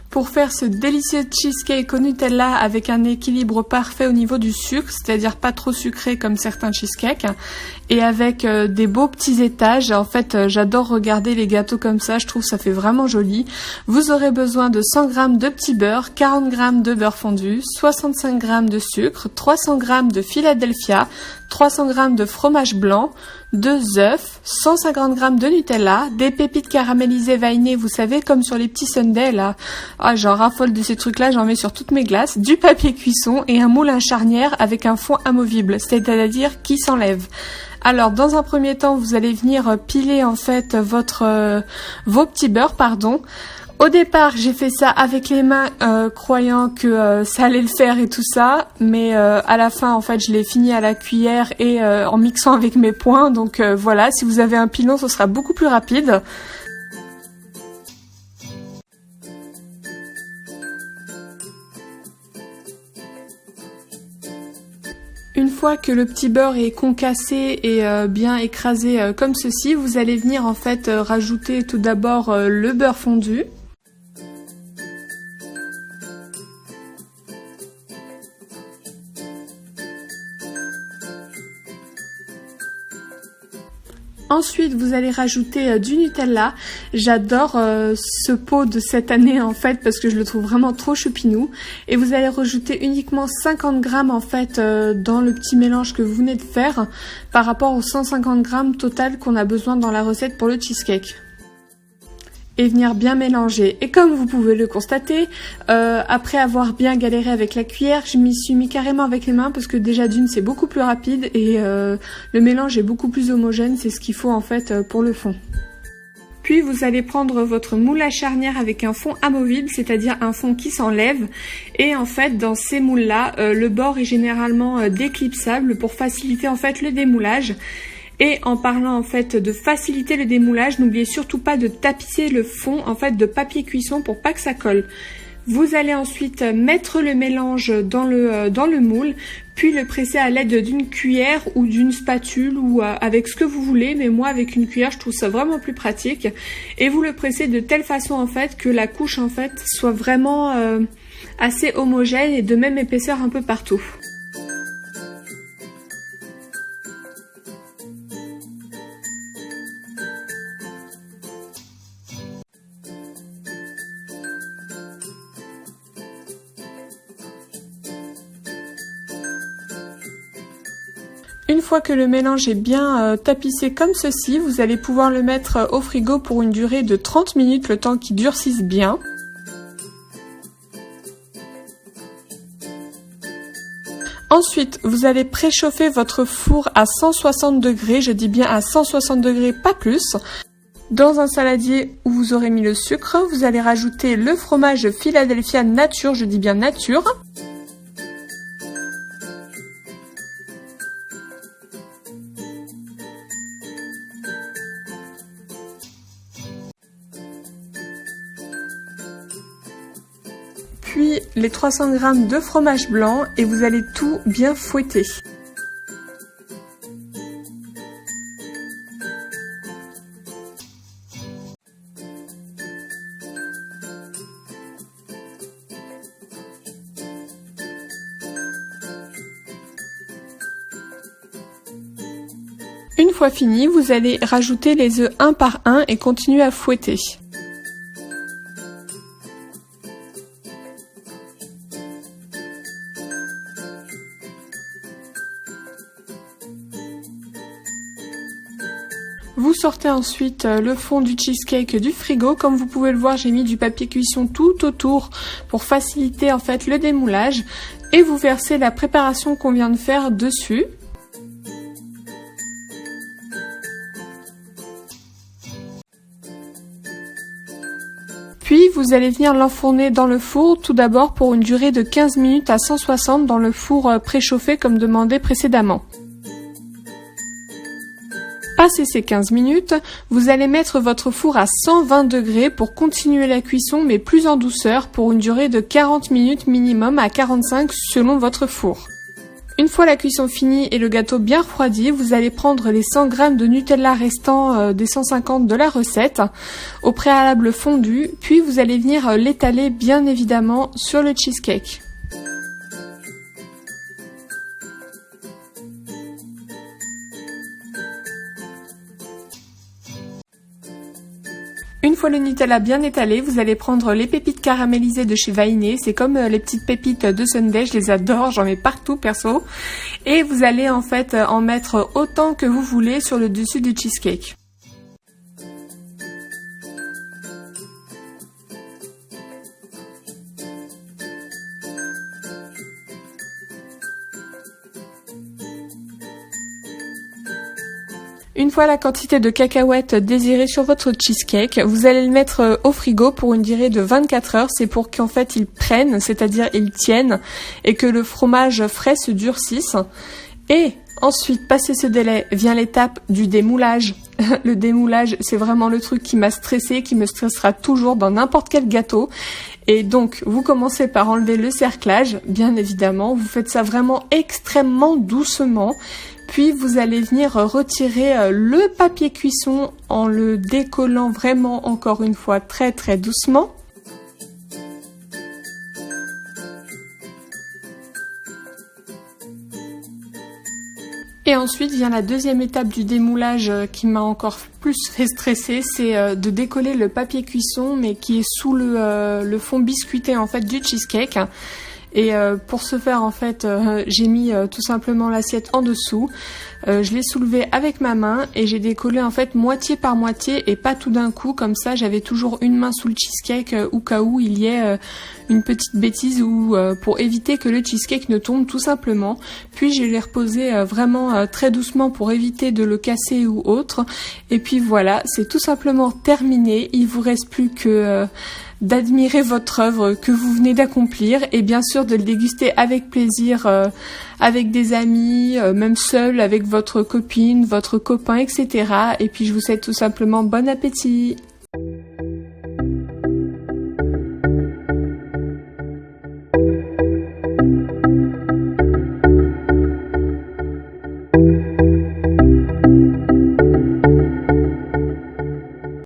Pour faire ce délicieux cheesecake au Nutella avec un équilibre parfait au niveau du sucre, c'est-à-dire pas trop sucré comme certains cheesecakes, et avec des beaux petits étages. En fait, j'adore regarder les gâteaux comme ça, je trouve ça fait vraiment joli. Vous aurez besoin de 100 g de petit beurre, 40 g de beurre fondu, 65 g de sucre, 300 g de Philadelphia, 300 g de fromage blanc, 2 œufs, 150 g de Nutella, des pépites caramélisées vanillées, vous savez, comme sur les petits sundaes là. Ah, j'en raffole de ces trucs-là, j'en mets sur toutes mes glaces, du papier cuisson et un moule à charnière avec un fond amovible, c'est-à-dire qui s'enlève. Alors, dans un premier temps, vous allez venir piler en fait vos petits beurres, pardon. Au départ, j'ai fait ça avec les mains, croyant que ça allait le faire et tout ça, mais à la fin, en fait, je l'ai fini à la cuillère et en mixant avec mes poings. Donc voilà, si vous avez un pilon, ce sera beaucoup plus rapide. Une fois que le petit beurre est concassé et bien écrasé comme ceci, vous allez venir en fait rajouter tout d'abord le beurre fondu. Ensuite, vous allez rajouter du Nutella. J'adore ce pot de cette année en fait parce que je le trouve vraiment trop choupinou. Et vous allez rajouter uniquement 50 g en fait dans le petit mélange que vous venez de faire par rapport aux 150 g total qu'on a besoin dans la recette pour le cheesecake. Et venir bien mélanger. Et comme vous pouvez le constater, après avoir bien galéré avec la cuillère, je m'y suis mis carrément avec les mains parce que déjà d'une c'est beaucoup plus rapide et le mélange est beaucoup plus homogène, c'est ce qu'il faut en fait pour le fond. Puis vous allez prendre votre moule à charnière avec un fond amovible, c'est-à-dire un fond qui s'enlève. Et en fait dans ces moules-là, le bord est généralement déclipsable pour faciliter en fait le démoulage. Et en parlant en fait de faciliter le démoulage, n'oubliez surtout pas de tapisser le fond en fait de papier cuisson pour pas que ça colle. Vous allez ensuite mettre le mélange dans le moule, puis le presser à l'aide d'une cuillère ou d'une spatule ou avec ce que vous voulez, mais moi avec une cuillère je trouve ça vraiment plus pratique. Et vous le pressez de telle façon en fait que la couche en fait soit vraiment assez homogène et de même épaisseur un peu partout. Une fois que le mélange est bien tapissé comme ceci, vous allez pouvoir le mettre au frigo pour une durée de 30 minutes, le temps qu'il durcisse bien. Ensuite, vous allez préchauffer votre four à 160 degrés, je dis bien à 160 degrés, pas plus. Dans un saladier où vous aurez mis le sucre, vous allez rajouter le fromage Philadelphia nature, je dis bien nature. Puis les 300 g de fromage blanc et vous allez tout bien fouetter. Une fois fini, vous allez rajouter les œufs un par un et continuer à fouetter. Vous sortez ensuite le fond du cheesecake du frigo. Comme vous pouvez le voir, j'ai mis du papier cuisson tout autour pour faciliter en fait le démoulage. Et vous versez la préparation qu'on vient de faire dessus. Puis vous allez venir l'enfourner dans le four tout d'abord pour une durée de 15 minutes à 160 dans le four préchauffé comme demandé précédemment. Passé ces 15 minutes, vous allez mettre votre four à 120 degrés pour continuer la cuisson mais plus en douceur pour une durée de 40 minutes minimum à 45 selon votre four. Une fois la cuisson finie et le gâteau bien refroidi, vous allez prendre les 100 g de Nutella restants des 150 de la recette, au préalable fondu, puis vous allez venir l'étaler bien évidemment sur le cheesecake. Une fois le Nutella bien étalé, vous allez prendre les pépites caramélisées de chez Vainé. C'est comme les petites pépites de Sundae, je les adore, j'en mets partout perso. Et vous allez en fait en mettre autant que vous voulez sur le dessus du cheesecake. Une fois la quantité de cacahuètes désirée sur votre cheesecake, vous allez le mettre au frigo pour une durée de 24 heures. C'est pour qu'en fait il prenne, c'est-à-dire il tienne et que le fromage frais se durcisse. Et ensuite, passé ce délai, vient l'étape du démoulage. Le démoulage, c'est vraiment le truc qui m'a stressée, qui me stressera toujours dans n'importe quel gâteau. Et donc, vous commencez par enlever le cerclage, bien évidemment. Vous faites ça vraiment extrêmement doucement. Puis, vous allez venir retirer le papier cuisson en le décollant vraiment, encore une fois, très très doucement. Et ensuite vient la deuxième étape du démoulage qui m'a encore plus fait stresser, c'est de décoller le papier cuisson mais qui est sous le fond biscuité en fait du cheesecake. Et pour ce faire en fait j'ai mis tout simplement l'assiette en dessous, je l'ai soulevé avec ma main et j'ai décollé en fait moitié par moitié et pas tout d'un coup, comme ça j'avais toujours une main sous le cheesecake au cas où il y ait une petite bêtise ou pour éviter que le cheesecake ne tombe tout simplement. Puis je l'ai reposé vraiment très doucement pour éviter de le casser ou autre. Et puis voilà, c'est tout simplement terminé, il vous reste plus que d'admirer votre œuvre que vous venez d'accomplir et bien sûr de le déguster avec plaisir avec des amis, même seul, avec votre copine, votre copain, etc. Et puis je vous souhaite tout simplement bon appétit.